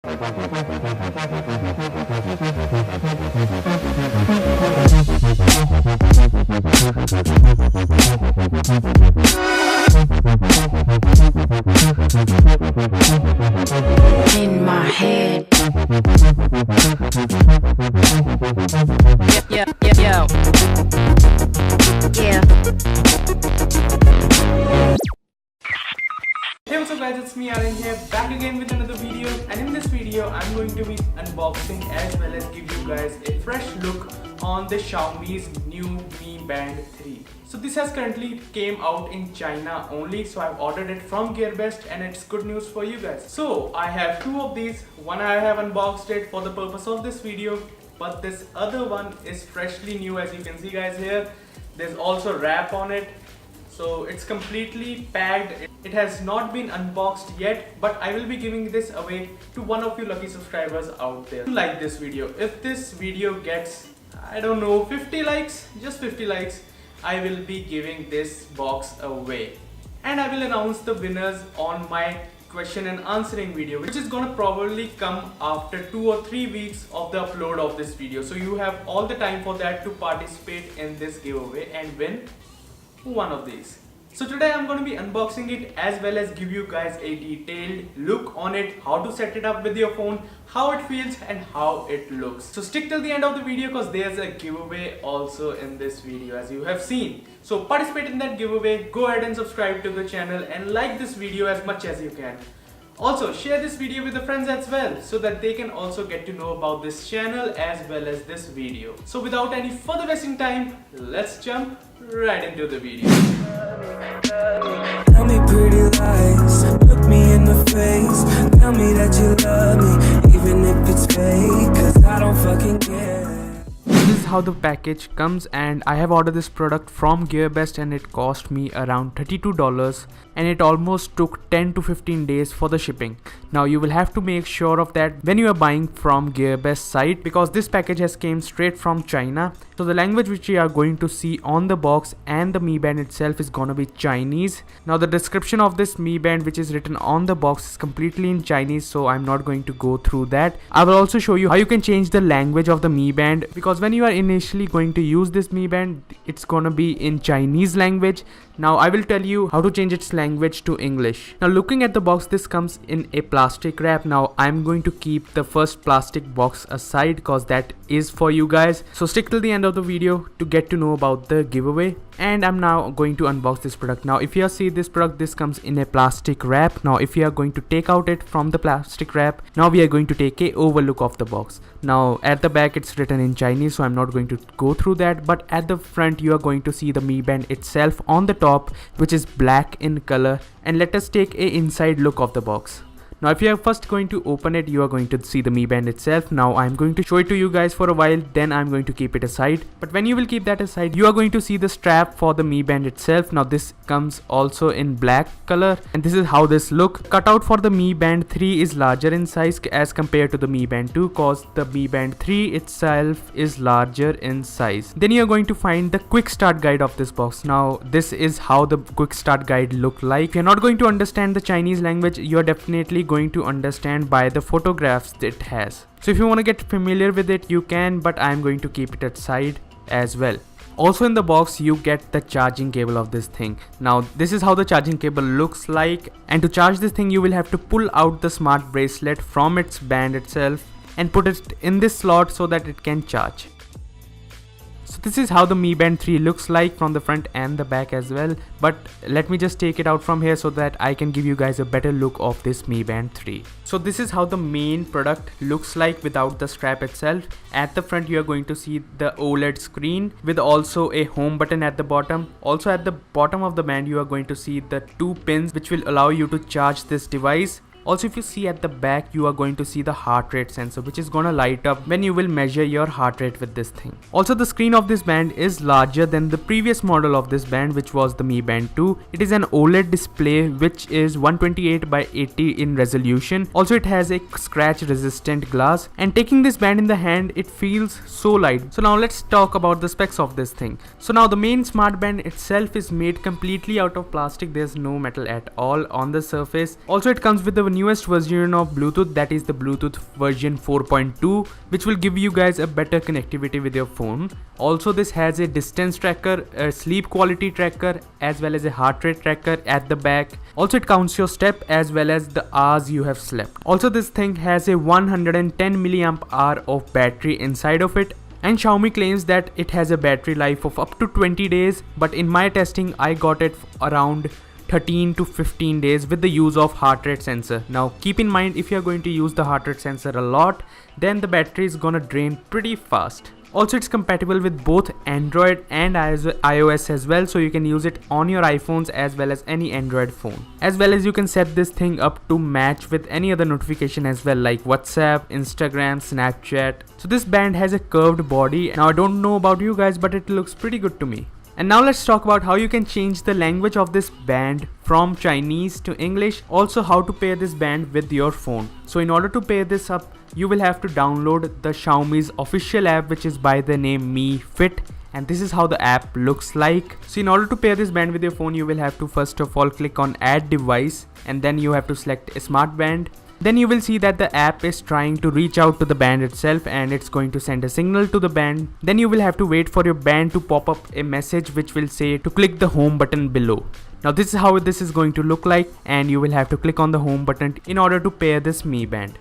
In my head. Yeah, yeah. Hey, what's up guys, it's me Aryan here, back again with another video, and in this video I'm going to be unboxing as well as give you guys a fresh look on the Xiaomi's new Mi Band 3. So this has currently came out in China only, so I've ordered it from GearBest and it's good news for you guys. So I have two of these, one I have unboxed it for the purpose of this video, but this other one is freshly new. As you can see guys here, there's also wrap on it. So it's completely packed. It has not been unboxed yet, but I will be giving this away to one of you lucky subscribers out there. Like this video. If this video gets, I don't know, 50 likes, just 50 likes, I will be giving this box away. And I will announce the winners on my question and answering video, which is gonna probably come after 2 or 3 weeks of the upload of this video. So you have all the time for that to participate in this giveaway and win one of these. So today I'm going to be unboxing it as well as give you guys a detailed look on it, how to set it up with your phone, how it feels and how it looks. So stick till the end of the video because there's a giveaway also in this video as you have seen. So participate in that giveaway, go ahead and subscribe to the channel and like this video as much as you can. Also share this video with the friends as well so that they can also get to know about this channel as well as this video. So without any further wasting time, let's jump right into the video. Tell me pretty lies, look me in the face, tell me that you love me, even if it's fake, cause I don't fucking care. This is how the package comes, and I have ordered this product from GearBest and it cost me around $32 and it almost took 10 to 15 days for the shipping. Now you will have to make sure of that when you are buying from GearBest site because this package has came straight from China. So the language which you are going to see on the box and the Mi Band itself is gonna be Chinese. Now the description of this Mi Band which is written on the box is completely in Chinese, so I'm not going to go through that. I will also show you how you can change the language of the Mi Band because when you are initially going to use this Mi Band, it's gonna be in Chinese language. Now I will tell you how to change its language to English. Now looking at the box, this comes in a plastic wrap. Now I'm going to keep the first plastic box aside because that is for you guys. So stick till the end of the video to get to know about the giveaway. And I'm now going to unbox this product. Now if you see this product, this comes in a plastic wrap. Now if you are going to take out it from the plastic wrap, now we are going to take a overlook of the box. Now at the back it's written in Chinese, so I'm not going to go through that, but at the front you are going to see the Mi Band itself on the top, which is black in color. And let us take a inside look of the box. Now if you are first going to open it, you are going to see the Mi Band itself. Now I'm going to show it to you guys for a while, then I'm going to keep it aside. But when you will keep that aside, you are going to see the strap for the Mi Band itself. Now this comes also in black color and this is how this look. Cutout for the Mi Band 3 is larger in size as compared to the Mi Band 2 cause the Mi Band 3 itself is larger in size. Then you are going to find the quick start guide of this box. Now this is how the quick start guide look like. If you're not going to understand the Chinese language, you are definitely going to understand by the photographs it has. So if you want to get familiar with it, you can, but I'm going to keep it aside as well. Also in the box you get the charging cable of this thing. Now this is how the charging cable looks like, and to charge this thing you will have to pull out the smart bracelet from its band itself and put it in this slot so that it can charge. So this is how the Mi Band 3 looks like from the front and the back as well, but let me just take it out from here so that I can give you guys a better look of this Mi Band 3. So this is how the main product looks like without the strap itself. At the front you are going to see the OLED screen with also a home button at the bottom. Also at the bottom of the band you are going to see the 2 pins which will allow you to charge this device. Also if you see at the back, you are going to see the heart rate sensor which is gonna light up when you will measure your heart rate with this thing. Also the screen of this band is larger than the previous model of this band, which was the Mi Band 2. It is an OLED display which is 128 by 80 in resolution. Also it has a scratch resistant glass, and taking this band in the hand it feels so light. So now let's talk about the specs of this thing. So now the main smart band itself is made completely out of plastic. There's no metal at all on the surface. Also it comes with the newest version of Bluetooth, that is the Bluetooth version 4.2, which will give you guys a better connectivity with your phone. Also, this has a distance tracker, a sleep quality tracker, as well as a heart rate tracker at the back. Also, it counts your step as well as the hours you have slept. Also, this thing has a 110 milliamp hour of battery inside of it. And Xiaomi claims that it has a battery life of up to 20 days, but in my testing I got it around 13 to 15 days with the use of heart rate sensor. Now keep in mind, if you are going to use the heart rate sensor a lot, then the battery is gonna drain pretty fast. Also, it's compatible with both Android and iOS as well, so you can use it on your iPhones as well as any Android phone. As well as you can set this thing up to match with any other notification as well, like WhatsApp, Instagram, Snapchat. So this band has a curved body. Now I don't know about you guys, but it looks pretty good to me. And now let's talk about how you can change the language of this band from Chinese to English. Also, how to pair this band with your phone. So in order to pair this up, you will have to download the Xiaomi's official app, which is by the name Mi Fit. And this is how the app looks like. So in order to pair this band with your phone, you will have to first of all click on add device, and then you have to select a smart band. Then you will see that the app is trying to reach out to the band itself, and it's going to send a signal to the band. Then you will have to wait for your band to pop up a message which will say to click the home button below. Now this is how this is going to look like, and you will have to click on the home button in order to pair this Mi Band.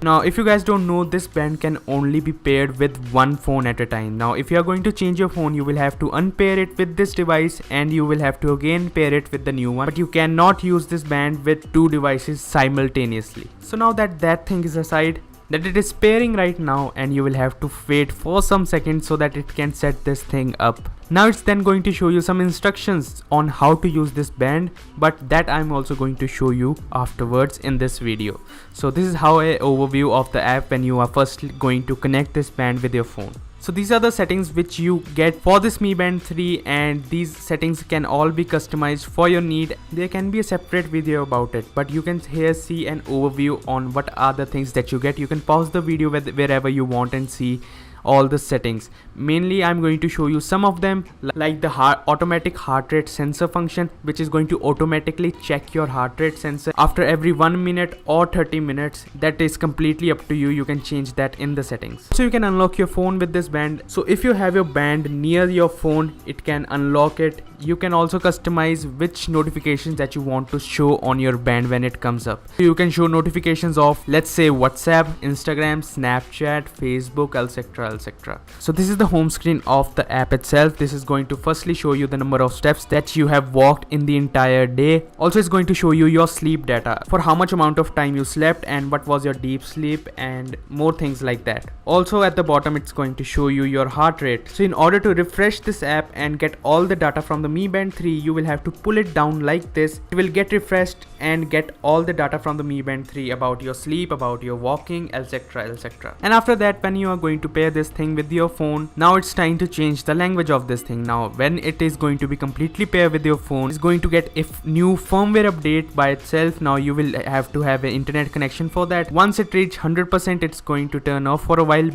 Now if you guys don't know, this band can only be paired with one phone at a time. Now if you are going to change your phone, you will have to unpair it with this device, and you will have to again pair it with the new one. But you cannot use this band with two devices simultaneously. So now that thing is aside, that it is pairing right now, and you will have to wait for some seconds so that it can set this thing up. Now it's then going to show you some instructions on how to use this band, but that I'm also going to show you afterwards in this video. So this is how an overview of the app when you are first going to connect this band with your phone. So these are the settings which you get for this Mi Band 3, and these settings can all be customized for your need. There can be a separate video about it, but you can here see an overview on what are the things that you get. You can pause the video wherever you want and see all the settings. Mainly I'm going to show you some of them, like the automatic heart rate sensor function, which is going to automatically check your heart rate sensor after every 1 minute or 30 minutes. That is completely up to you. You can change that in the settings. So you can unlock your phone with this band. So if you have your band near your phone, it can unlock it. You can also customize which notifications that you want to show on your band when it comes up. You can show notifications of, let's say, WhatsApp, Instagram, Snapchat, Facebook, etc. So this is the home screen of the app itself. This is going to firstly show you the number of steps that you have walked in the entire day. Also, it's going to show you your sleep data, for how much amount of time you slept and what was your deep sleep and more things like that. Also at the bottom, it's going to show you your heart rate. So in order to refresh this app and get all the data from the Mi Band 3, you will have to pull it down like this. It will get refreshed and get all the data from the Mi Band 3 about your sleep, about your walking, etc. And after that, when you are going to pair this thing with your phone, now it's time to change the language of this thing. Now when it is going to be completely paired with your phone, it's going to get a new firmware update by itself. Now you will have to have an internet connection for that. Once it reaches 100%, it's going to turn off for a while.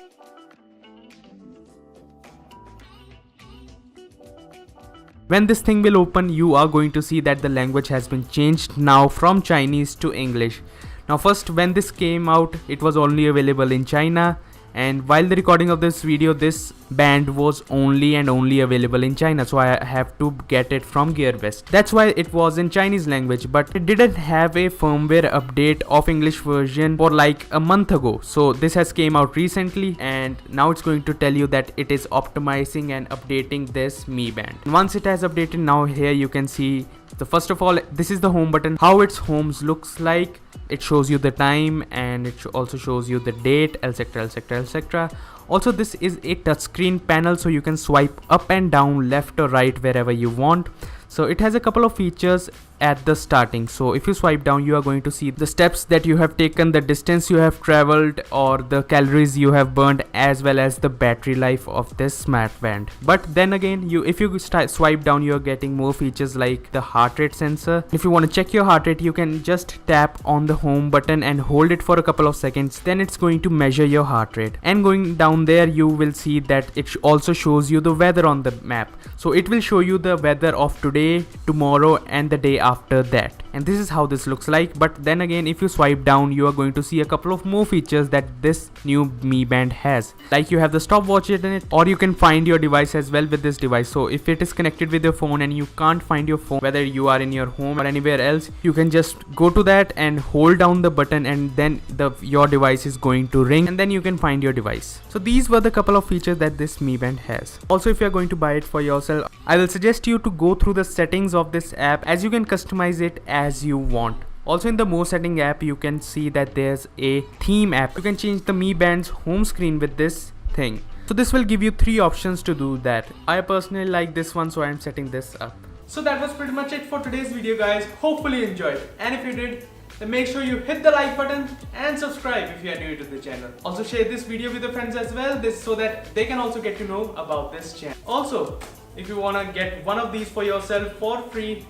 When this thing will open, you are going to see that the language has been changed now from Chinese to English. Now first, when this came out, it was only available in China, and while the recording of this video, this band was only available in China, so I have to get it from GearBest. That's why it was in Chinese language, but it didn't have a firmware update of English version for like a month ago. So this has came out recently, and now it's going to tell you that it is optimizing and updating this Mi Band. Once it has updated, now here you can see, so first of all, this is the home button, how its homes looks like. It shows you the time, and it also shows you the date, etc. Also, this is a touchscreen panel, so you can swipe up and down, left or right, wherever you want. So it has a couple of features at the starting. So if you swipe down, you are going to see the steps that you have taken, the distance you have traveled, or the calories you have burned, as well as the battery life of this smart band. But then again, if you swipe down, you are getting more features like the heart rate sensor. If you want to check your heart rate, you can just tap on the home button and hold it for a couple of seconds. Then it's going to measure your heart rate. And going down there, you will see that it also shows you the weather on the map. So it will show you the weather of today, tomorrow, and the day after that. And this is how this looks like. But then again, if you swipe down, you are going to see a couple of more features that this new Mi Band has. Like you have the stopwatch in it, or you can find your device as well with this device. So if it is connected with your phone and you can't find your phone, whether you are in your home or anywhere else, you can just go to that and hold down the button, and then your device is going to ring, and then you can find your device. So these were the couple of features that this Mi Band has. Also, if you are going to buy it for yourself, I will suggest you to go through the settings of this app, as you can customize it as you want. Also, in the More Setting app, you can see that there's a theme app. You can change the Mi Band's home screen with this thing. So this will give you 3 options to do that. I personally like this one, so I'm setting this up. So that was pretty much it for today's video, guys. Hopefully you enjoyed, and if you did, then make sure you hit the like button and subscribe if you are new to the channel. Also share this video with your friends as well, so that they can also get to know about this channel. Also, if you want to get one of these for yourself for free,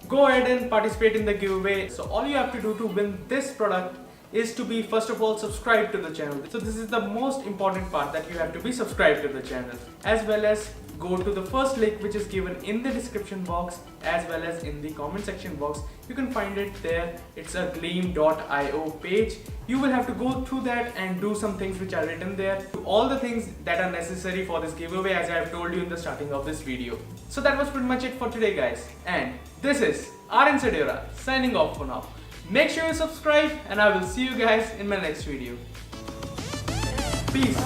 go ahead and participate in the giveaway. So all you have to do to win this product is to be, first of all, subscribed to the channel. So this is the most important part, that you have to be subscribed to the channel, as well as go to the first link which is given in the description box as well as in the comment section box. You can find it there. It's a gleam.io page. You will have to go through that and do some things which are written there. Do all the things that are necessary for this giveaway, as I have told you in the starting of this video. So that was pretty much it for today, guys. And this is Aryan Sadyora signing off for now. Make sure you subscribe, and I will see you guys in my next video. Peace.